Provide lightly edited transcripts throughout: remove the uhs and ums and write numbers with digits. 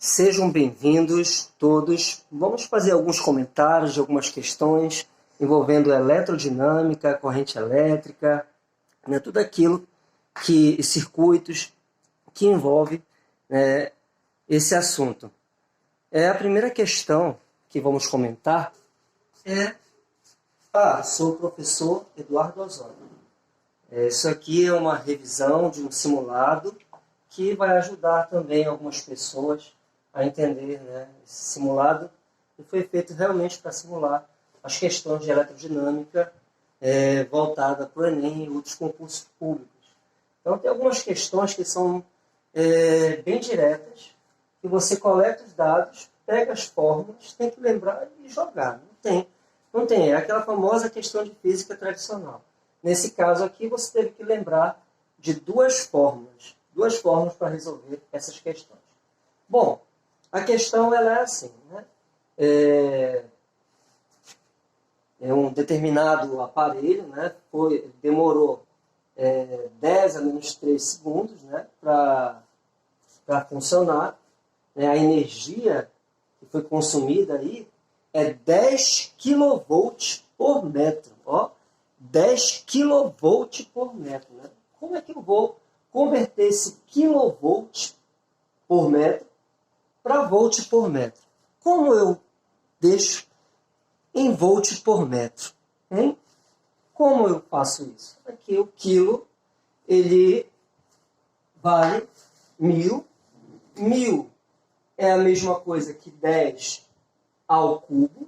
Sejam bem-vindos todos. Vamos fazer alguns comentários de algumas questões envolvendo eletrodinâmica, corrente elétrica, tudo aquilo que circuitos que envolve esse assunto. A primeira questão que vamos comentar é: sou o professor Eduardo Osório. Isso aqui é uma revisão de um simulado que vai ajudar também algumas pessoas a entender, esse simulado que foi feito realmente para simular as questões de eletrodinâmica voltada para o Enem e outros concursos públicos. Então, tem algumas questões que são bem diretas, que você coleta os dados, pega as fórmulas, tem que lembrar e jogar. Não tem. É aquela famosa questão de física tradicional. Nesse caso aqui, você teve que lembrar de duas fórmulas para resolver essas questões. Bom, a questão ela é assim, É um determinado aparelho, demorou 10 a menos 3 segundos para funcionar. A energia que foi consumida aí é 10 kV por metro. 10 kV por metro. Como é que eu vou converter esse kV por metro para volt por metro? Como eu deixo em volt por metro? Como eu faço isso? Aqui o quilo, ele vale 1000. 1000 é a mesma coisa que 10 ao cubo.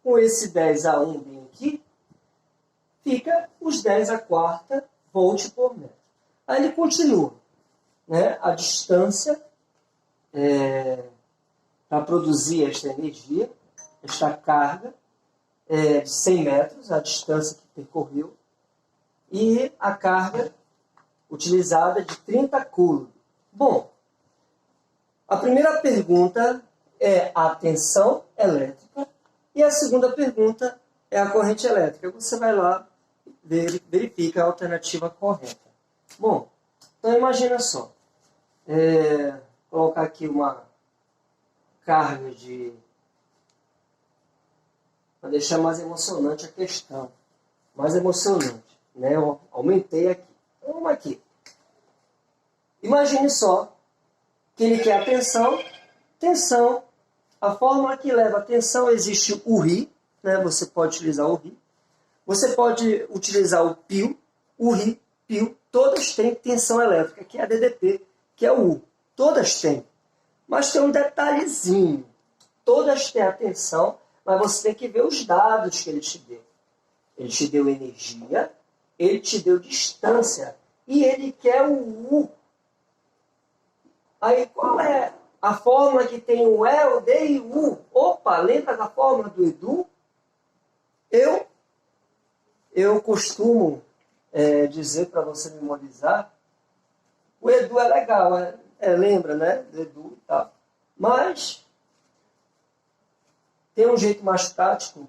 Com esse 10 a 1 bem aqui, fica os 10 a quarta volt por metro. Aí ele continua. A distância para produzir esta energia, esta carga, de 100 metros, a distância que percorreu, e a carga utilizada de 30 coulombs. Bom, a primeira pergunta é a tensão elétrica e a segunda pergunta é a corrente elétrica. Você vai lá e verifica a alternativa correta. Bom, então imagina só. Vou colocar aqui uma carga para deixar mais emocionante a questão. Mais emocionante. Eu aumentei aqui. Então vamos aqui. Imagine só que ele quer a tensão. Tensão, a fórmula que leva a tensão, existe o Ri, você pode utilizar o Ri. Você pode utilizar o π, o Ri, π. Todas têm tensão elétrica, que é a DDP, que é o U. Todas têm. Mas tem um detalhezinho. Todas têm a tensão, mas você tem que ver os dados que ele te deu. Ele te deu energia, ele te deu distância e ele quer o U. Aí qual é a fórmula que tem o E, o D e o U? Opa, lembra da fórmula do Edu? Eu costumo dizer para você memorizar, o Edu é legal, lembra, do Edu e tal. Mas tem um jeito mais prático,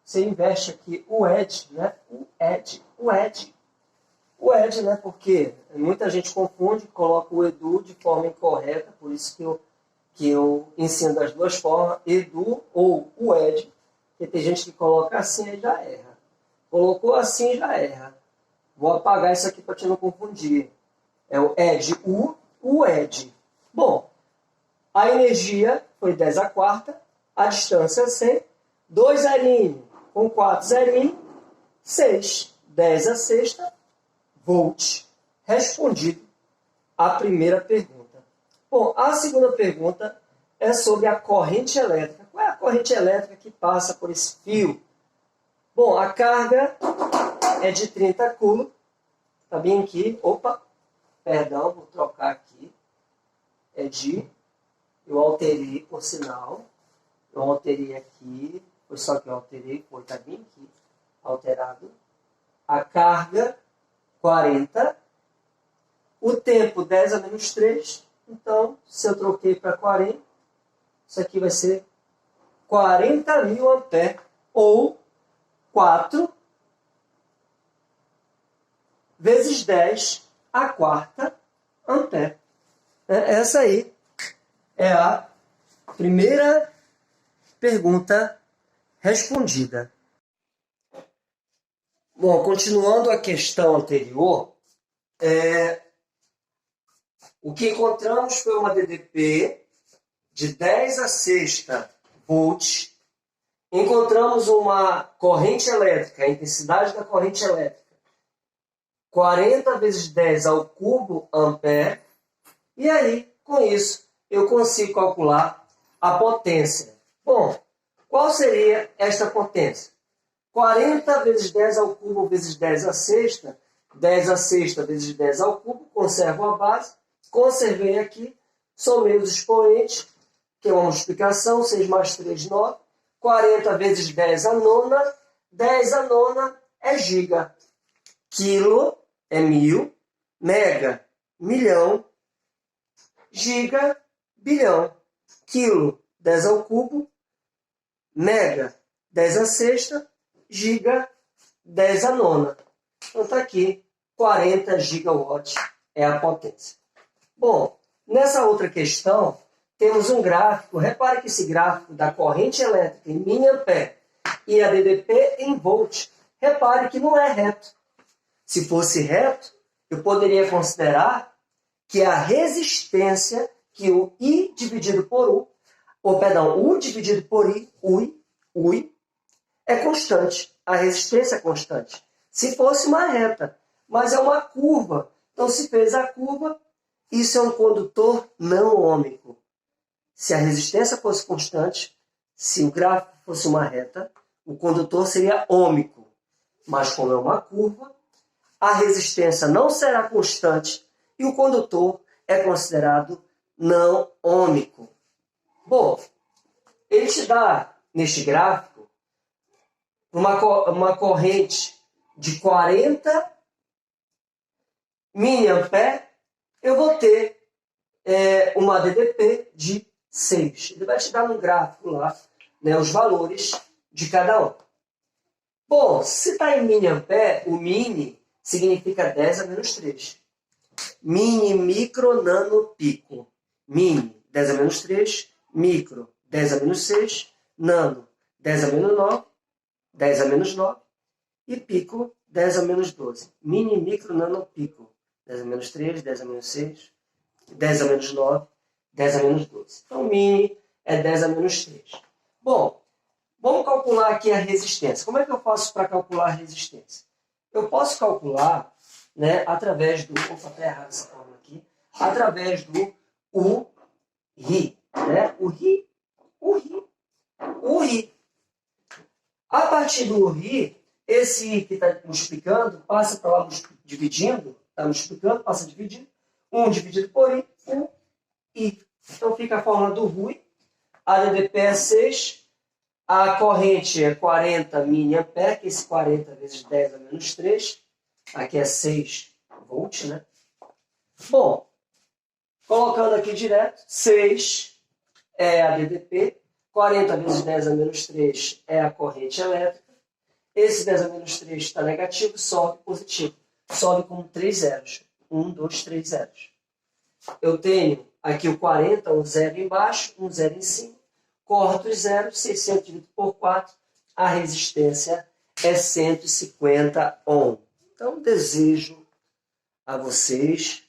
você investe aqui o ED, o ED, porque muita gente confunde, coloca o Edu de forma incorreta, por isso que eu ensino das duas formas, Edu ou o ED, porque tem gente que coloca assim e já erra. Colocou assim e já erra. Vou apagar isso aqui para te não confundir. É o ED, o ED. Bom, a energia foi 10 a quarta, a distância é 100, 2 zerinho com 4 zerinho, 6, 10 a sexta, volt. Respondido a primeira pergunta. Bom, a segunda pergunta é sobre a corrente elétrica. Qual é a corrente elétrica que passa por esse fio? Bom, a carga é de 30 coulombs. Está bem aqui. Opa, perdão, vou trocar aqui. Eu alterei, por sinal. Eu alterei aqui. Foi só que eu alterei. Está bem aqui. Alterado. A carga 40. O tempo 10 a menos 3. Então, se eu troquei para 40, isso aqui vai ser 40.000 amperes. Ou 4 vezes 10 a quarta ampere. Essa aí é a Primeira pergunta respondida. Bom, continuando a questão anterior, o que encontramos foi uma DDP de 10 a sexta volts. Encontramos uma corrente elétrica, a intensidade da corrente elétrica, 40 vezes 10 ao cubo ampere. E aí, com isso, eu consigo calcular a potência. Bom, qual seria esta potência? 40 vezes 10 ao cubo vezes 10 à sexta. 10 à sexta vezes 10 ao cubo, conservo a base. Conservei aqui, somei os expoentes, que é uma multiplicação, 6 mais 3, 9. 40 vezes 10 à nona. 10 à nona é giga. Quilo é 1000. Mega, milhão. Giga, bilhão. Quilo, 10 ao cubo. Mega, 10 à sexta. Giga, 10 à nona. Então está aqui, 40 gigawatts é a potência. Bom, nessa outra questão, temos um gráfico. Repare que esse gráfico da corrente elétrica em miliampere e a DDP em volt, repare que não é reto. Se fosse reto, eu poderia considerar que a resistência, que o I dividido por U, U dividido por I, UI, é constante. A resistência é constante. Se fosse uma reta, mas é uma curva. Então, se fez a curva, isso é um condutor não ôhmico. Se a resistência fosse constante, se o gráfico fosse uma reta, o condutor seria ôhmico. Mas como é uma curva, a resistência não será constante e o condutor é considerado não ôhmico. Bom, ele te dá, neste gráfico, uma corrente de 40 miliampere, eu vou ter uma DDP de 6. Ele vai te dar no gráfico lá, né, os valores de cada um. Bom, se está em miliampere, o mini significa 10 a menos 3. Mini, micro, nano, pico. Mini, 10 a menos 3. Micro, 10 a menos 6. Nano, 10 a menos 9. 10 a menos 9. E pico, 10 a menos 12. Mini, micro, nano, pico. 10 a menos 3, 10 a menos 6. 10 a menos 9. 10 a menos 12. Então, mini é 10 a menos 3. Bom, vamos calcular aqui a resistência. Como é que eu faço para calcular a resistência? Eu posso calcular, né, através do... Opa, está errado essa forma aqui. Através do URI. Né? URI. A partir do URI, esse I que está multiplicando, passa para lá dividindo. Está multiplicando, passa dividindo. 1 dividido por I, I. Então fica a fórmula do RUI. A DDP é 6. A corrente é 40 miliampere, que esse 40 vezes 10 a menos 3. Aqui é 6 volts, né? Bom, colocando aqui direto, 6 é a DDP. 40 vezes 10 a menos 3 é a corrente elétrica. Esse 10 a menos 3 está negativo, sobe positivo. Sobe com 3 zeros. 1, 2, 3 zeros. Eu tenho aqui o 40, um zero embaixo, um zero em cima. Corto os zeros, 600 dividido por 4. A resistência é 150 ohm. Então, desejo a vocês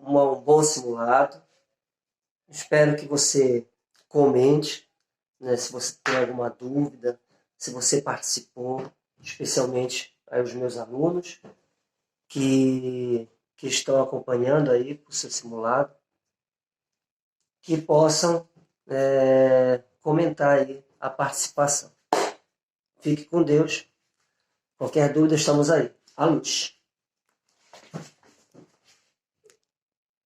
um bom simulado. Espero que você comente, né, se você tem alguma dúvida, se você participou, especialmente aí os meus alunos que estão acompanhando aí o seu simulado, que possam comentar aí a participação. Fique com Deus. Qualquer dúvida, estamos aí. A luz.